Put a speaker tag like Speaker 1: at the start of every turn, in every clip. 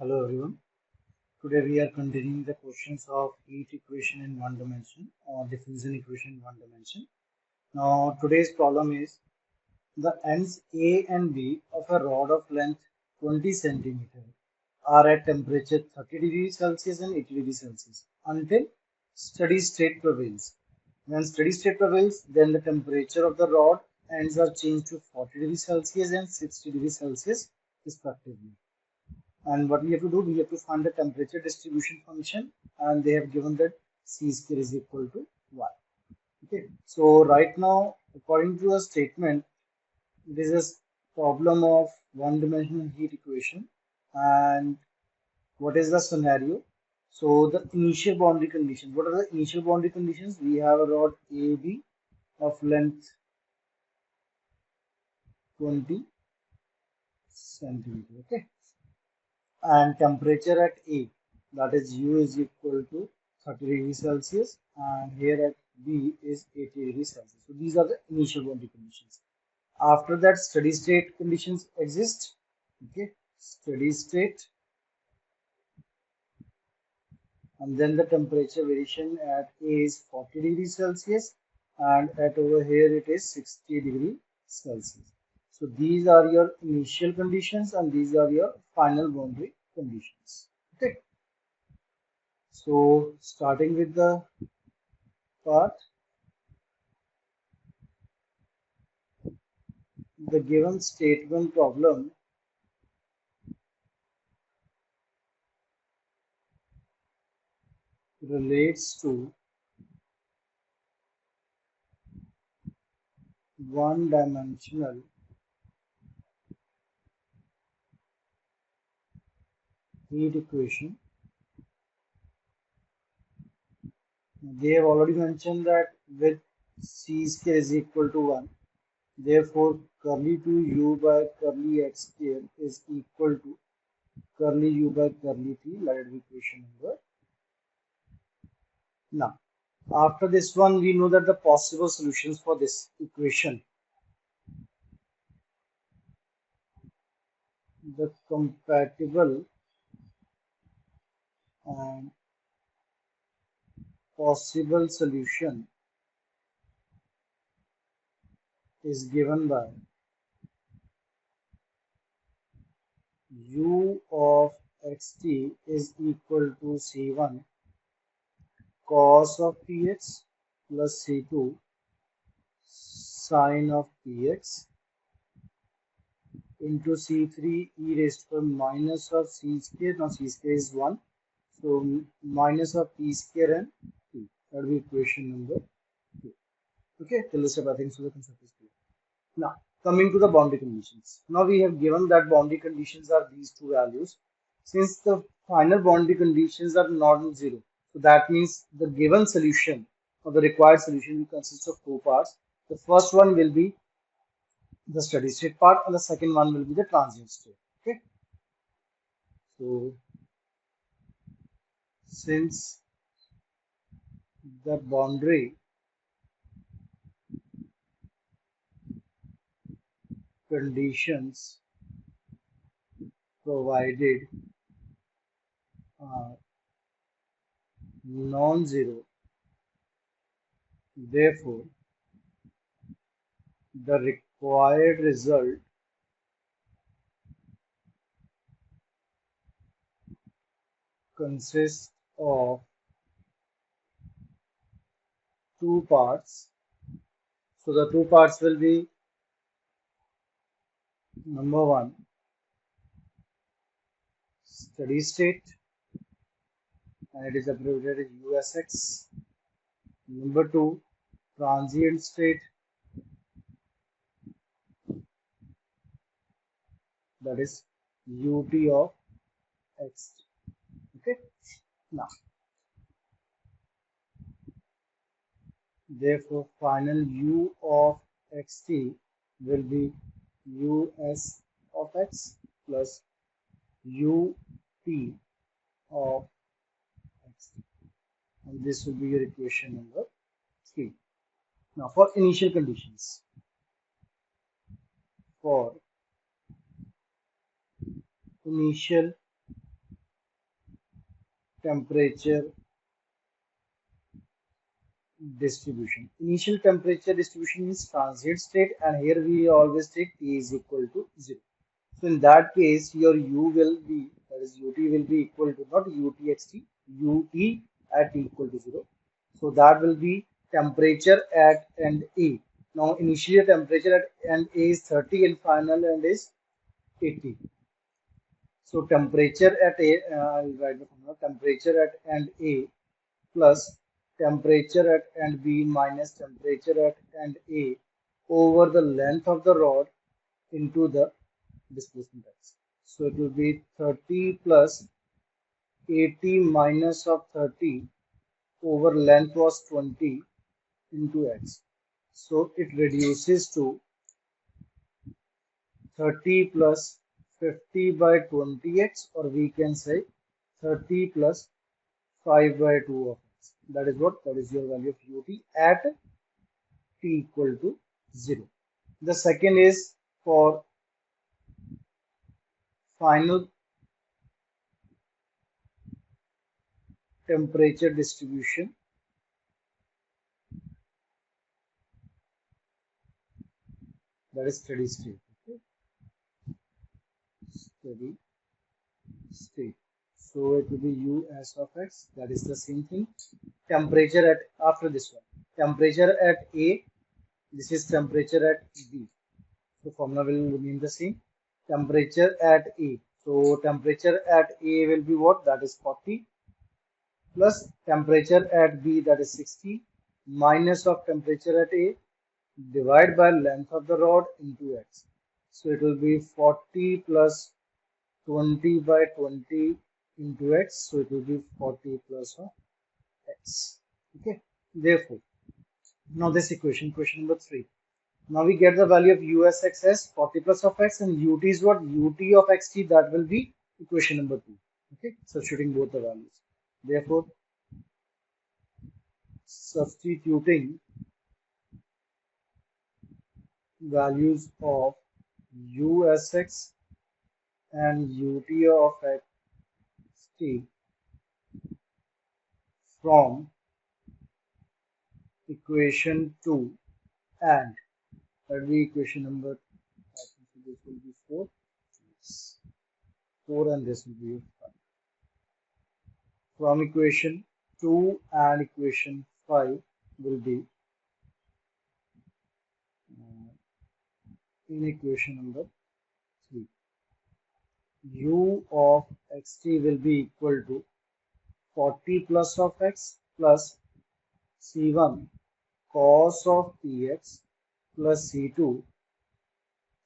Speaker 1: Hello everyone. Today we are continuing the questions of heat equation in one dimension or diffusion equation in one dimension. Now today's problem is the ends A and B of a rod of length 20 centimeter are at temperature 30 degrees Celsius and 80 degrees Celsius until steady state prevails. When steady state prevails, then the temperature of the rod ends are changed to 40 degrees Celsius and 60 degrees Celsius respectively. And what we have to do, we have to find the temperature distribution function, and they have given that C square is equal to 1. Okay, so right now, according to a statement, this is problem of one-dimensional heat equation. And what is the scenario? So the initial boundary conditions. What are the initial boundary conditions? We have a rod AB of length 20 centimeter. Okay, and temperature at A, that is U is equal to 30 degrees Celsius, and here at B is 80 degrees Celsius. So these are the initial boundary conditions. After that, steady state conditions exist. Okay, steady state, and then the temperature variation at A is 40 degrees Celsius, and at over here it is 60 degrees Celsius. So these are your initial conditions, and these are your final boundary conditions. Okay. So starting with the part, the given statement problem relates to one-dimensional heat equation. They have already mentioned that with C square is equal to 1, therefore curly 2u by curly x square is equal to curly u by curly t. Let it be equation number. Now, after this one, we know that the possible solutions for this equation, the compatible and possible solution is given by u of xt is equal to c1 cos of px plus c2 sine of px into c3 e raised to minus of c square. Now c square is 1, so minus of p square and t. That will be equation number 2. Okay, till this step I think so the concept is clear. Now, coming to the boundary conditions. Now we have given that boundary conditions are these two values. Since the final boundary conditions are not zero, so that means the given solution or the required solution consists of two parts. The first one will be the steady state part, and the second one will be the transient state. Okay. So since the boundary conditions provided are non-zero, therefore the required result consists of two parts. So the two parts will be number one, steady state, and it is abbreviated as USX. Number two, transient state, that is UT of X. Okay. Now, therefore, final U of xt will be US of x plus UT of x, and this will be your equation number 3. Now, for initial conditions, for initial temperature distribution. Initial temperature distribution is transient state, and here we always take T is equal to 0. So in that case, your U will be, that is UT will be equal to not UTXT, UT at T equal to 0. So that will be temperature at end A. Now initially temperature at end A is 30 and final end is 80. So temperature at A, I'll write the formula, temperature at end A plus temperature at end B minus temperature at end A over the length of the rod into the displacement x. So it will be 30 plus 80 minus of 30 over length was 20 into x. So it reduces to 30 plus 50 by 20x, or we can say 30 plus 5 by 2 of x. That is what? That is your value of ut at t equal to 0. The second is for final temperature distribution. That is steady state. Okay? Steady state. So it will be u s of x. That is the same thing. Temperature at, after this one, temperature at A. This is temperature at B. So formula will remain the same. Temperature at A. So temperature at A will be what? That is 40 plus temperature at B, that is 60, minus of temperature at A, divide by length of the rod into x. So it will be 40 plus 20 by 20 into x. So it will be 40 plus of x. Okay. Therefore, now this equation, question number 3. Now we get the value of usx as 40 plus of x, and ut is what? Ut of xt, that will be equation number 2. Okay. Substituting both the values. Therefore, substituting values of usx and ut of xt from equation 2, and that will be equation number, I think this will be 4. Yes. 4 and this will be 5. From equation 2 and equation 5 will be in equation number 3. U of xt will be equal to 40 plus of x plus c1 cos of px plus c2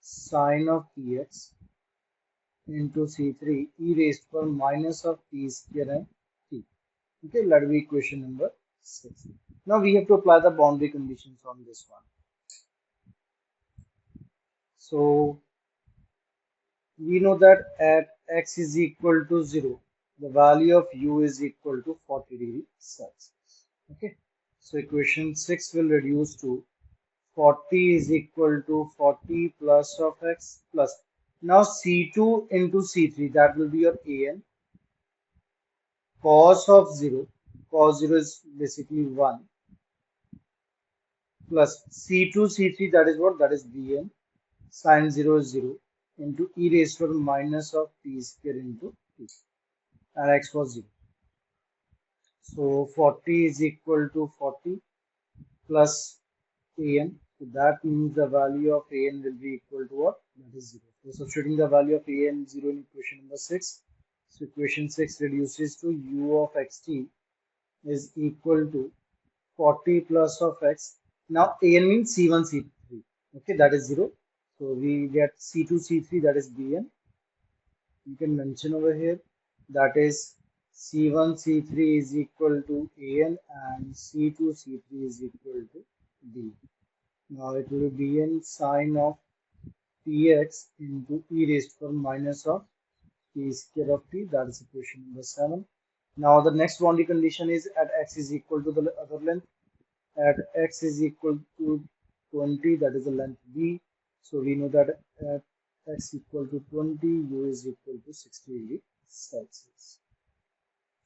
Speaker 1: sine of px into c3 e raised to minus of p square and t. Okay, that will be equation number 6. Now we have to apply the boundary conditions on this one. So we know that at x is equal to 0, the value of u is equal to 40 degrees Celsius. Okay, so equation 6 will reduce to 40 is equal to 40 plus of x plus, now c2 into c3, that will be your an, cos of 0, cos 0 is basically 1, plus c2 c3, that is what? That is bn, sine 0 is 0 into e raised to minus of t square into t, and x was 0. So 40 is equal to 40 plus an. So that means the value of an will be equal to what? That is 0. So substituting the value of an 0 in equation number 6. So equation 6 reduces to u of xt is equal to 40 plus of x. Now an means c1 c3. Okay, that is 0. So we get c2 c3, that is bn. You can mention over here, that is c1 c3 is equal to an and c2 c3 is equal to d. Now it will be bn sine of px into e raised to minus of t square of t, that is equation number 7. Now the next boundary condition is at x is equal to the other length. At x is equal to 20, that is the length b. So we know that at x equal to 20, u is equal to 60 degrees Celsius.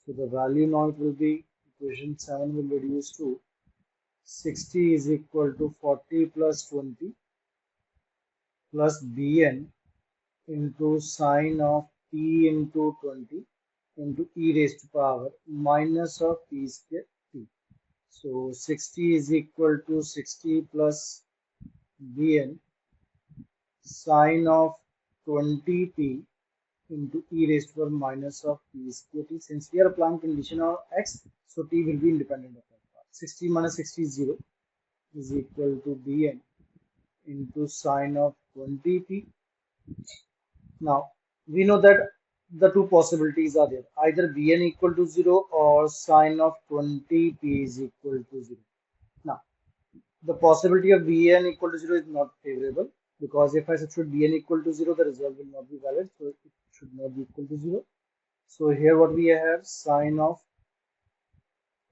Speaker 1: So the value now it will be, equation 7 will reduce to 60 is equal to 40 plus 20 plus bn into sine of t into 20 into e raised to power minus of p square t. So 60 is equal to 60 plus bn sine of 20t into e raised to power minus of p square t. Since we are applying condition of x, so t will be independent of that part. 60 minus 60 is 0 is equal to bn into sine of 20t. Now we know that the two possibilities are there, either bn equal to 0 or sine of 20t is equal to 0. Now the possibility of bn equal to 0 is not favorable, because if I substitute bn equal to 0, the result will not be valid, so it should not be equal to 0. So here what we have, sine of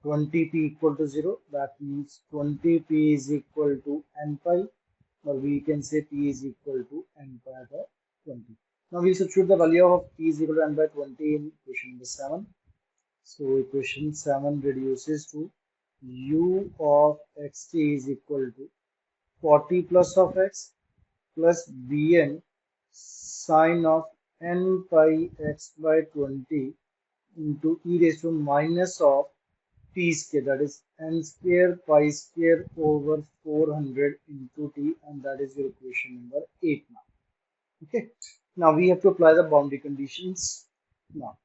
Speaker 1: 20p equal to 0, that means 20p is equal to n pi, or we can say p is equal to n pi by 20. Now we'll substitute the value of p is equal to n by 20 in equation number 7. So equation 7 reduces to u of xt is equal to 40 plus of x plus bn sine of n pi x by 20 into e raised to minus of p square, that is n square pi square over 400 into t, and that is your equation number 8 now. Okay, now we have to apply the boundary conditions. Now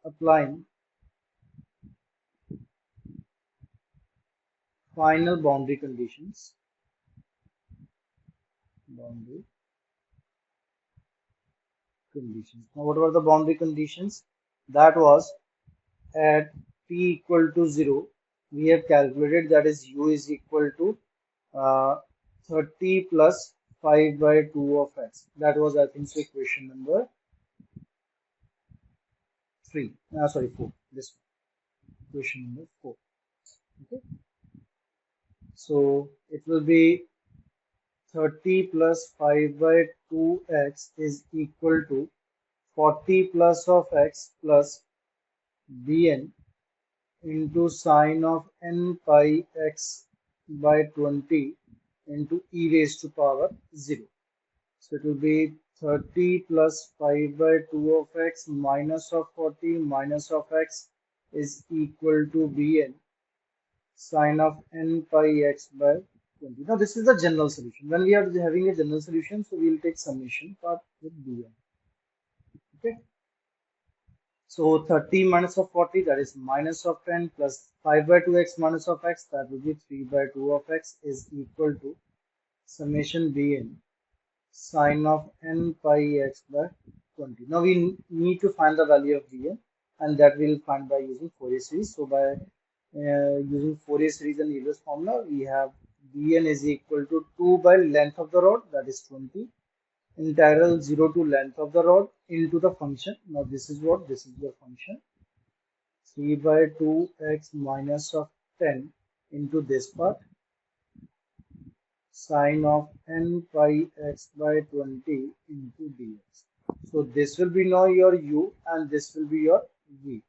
Speaker 1: applying final boundary conditions. Boundary conditions. Now what were the boundary conditions? That was at t equal to 0, we have calculated, that is u is equal to 30 plus 5 by 2 of x. That was, I think, so equation number 3. Sorry, 4. This one. Equation number 4. Okay. So it will be 30 plus 5 by 2x is equal to 40 plus of x plus bn into sine of n pi x by 20 into e raised to power 0. So it will be 30 plus 5 by 2 of x minus of 40 minus of x is equal to bn sine of n pi x by 20. Now this is the general solution. When we are having a general solution, so we will take summation part with bn. Okay. So 30 minus of 40, that is minus of 10 plus 5 by 2x minus of x, that will be 3 by 2 of x is equal to summation bn sine of n pi x by 20. Now we need to find the value of bn, and that we will find by using Fourier series. So by using Fourier series and Euler's formula, we have bn is equal to 2 by length of the rod, that is 20, integral 0 to length of the rod into the function. Now this is what, this is your function, 3 by 2x minus of 10 into this part, sine of n pi x by 20 into dx. So this will be now your u, and this will be your v.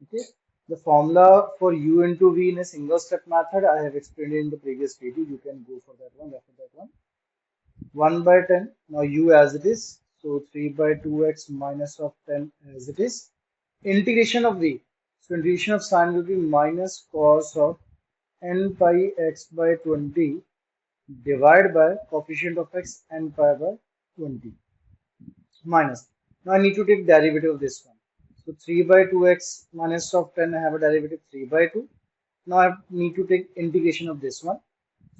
Speaker 1: Okay, the formula for u into v in a single step method I have explained in the previous video. You can go for that one, after that one. 1 by 10, now u as it is, so 3 by 2x minus of 10 as it is. Integration of v, so integration of sine will be minus cos of n pi x by 20 divided by coefficient of x n pi by 20 minus. Now I need to take derivative of this one. So 3 by 2x minus of 10, I have a derivative 3 by 2. Now I need to take integration of this one.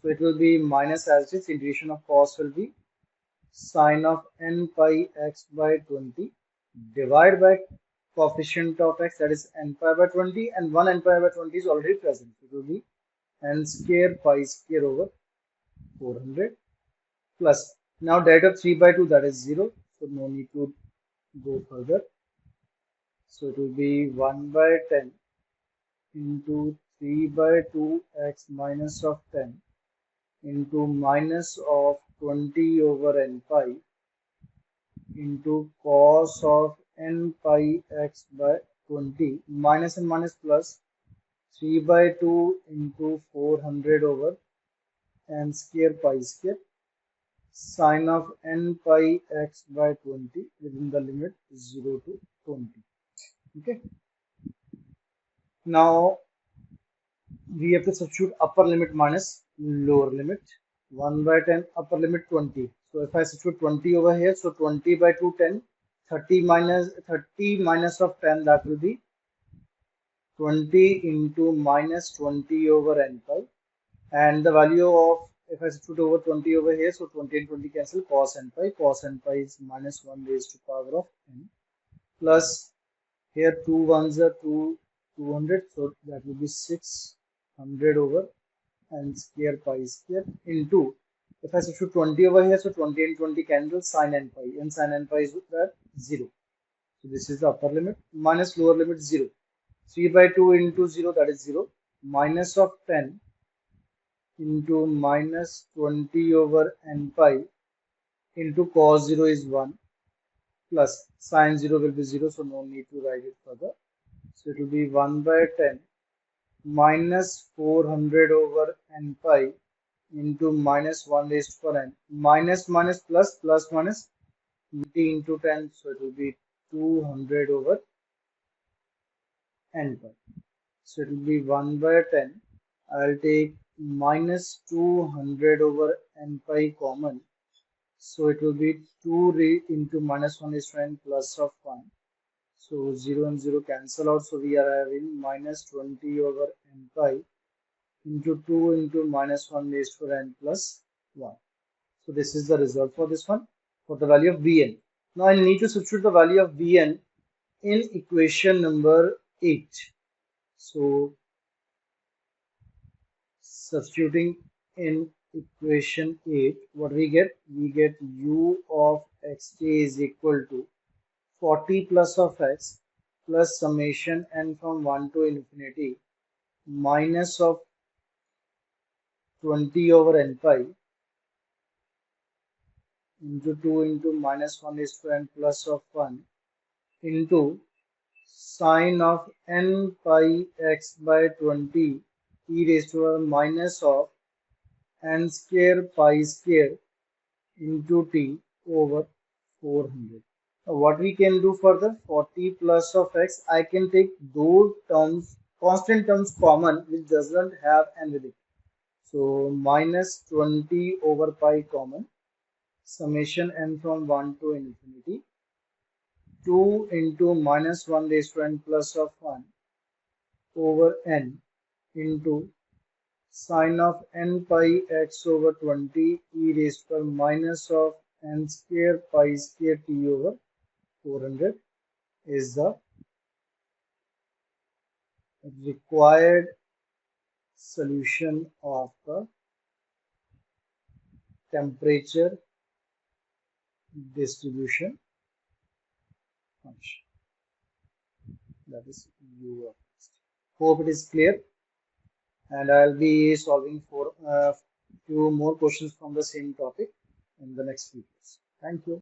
Speaker 1: So it will be minus as it is, integration of cos will be sine of n pi x by 20 divided by coefficient of x, that is n pi by 20, and 1 n pi by 20 is already present. It will be n square pi square over 400 plus. Now derivative of 3 by 2, that is 0, so no need to go further. So it will be 1 by 10 into 3 by 2x minus of 10 into minus of 20 over n pi into cos of n pi x by 20 minus and minus plus 3 by 2 into 400 over n square pi square sine of n pi x by 20 within the limit 0 to 20. Okay. Now we have to substitute upper limit minus lower limit. 1 by 10 upper limit 20. So if I substitute 20 over here, so 20 by 2 10, 30 minus of 10, that will be 20 into minus 20 over n pi, and the value of, if I substitute over 20 over here, so 20 and 20 cancel, cos n pi is minus 1 raised to power of n, plus here 2 ones are 200, so that will be 600 over n square pi square into, if I substitute 20 over here, so 20 and 20 cancel, sin n pi, and sin n pi is that 0. So this is the upper limit, minus lower limit 0. 3 by 2 into 0, that is 0, minus of 10 into minus 20 over n pi into cos 0 is 1, plus sin 0 will be 0, so no need to write it further. So it will be 1 by 10 minus 400 over n pi into minus 1 raised to power n, minus plus minus 20 into 10, so it will be 200 over n pi. So it will be 1 by 10. I'll take minus 200 over n pi common. So it will be 2 into minus 1 is 10 plus of 1. So 0 and 0 cancel out. So we are having minus 20 over n pi into 2 into minus 1 raised to n plus 1. So this is the result for this one, for the value of Vn. Now I need to substitute the value of Vn in equation number 8. So substituting in equation 8, what we get? We get u of xt is equal to 40 plus of x plus summation n from 1 to infinity minus of 20 over n pi into 2 into minus 1 is to n plus of 1 into sine of n pi x by 20 e raised to a minus of n square pi square into t over 400. Now what we can do further, 40 plus of x, I can take those terms, constant terms common, which doesn't have n with it. So minus 20 over pi common, summation n from 1 to infinity, 2 into minus 1 raised to n plus of 1 over n into sine of n pi x over 20 e raised to minus of n square pi square t over 400 is the required solution of the temperature distribution function, that is u of x. Hope it is clear, and I'll be solving for few more questions from the same topic in the next videos. Thank you.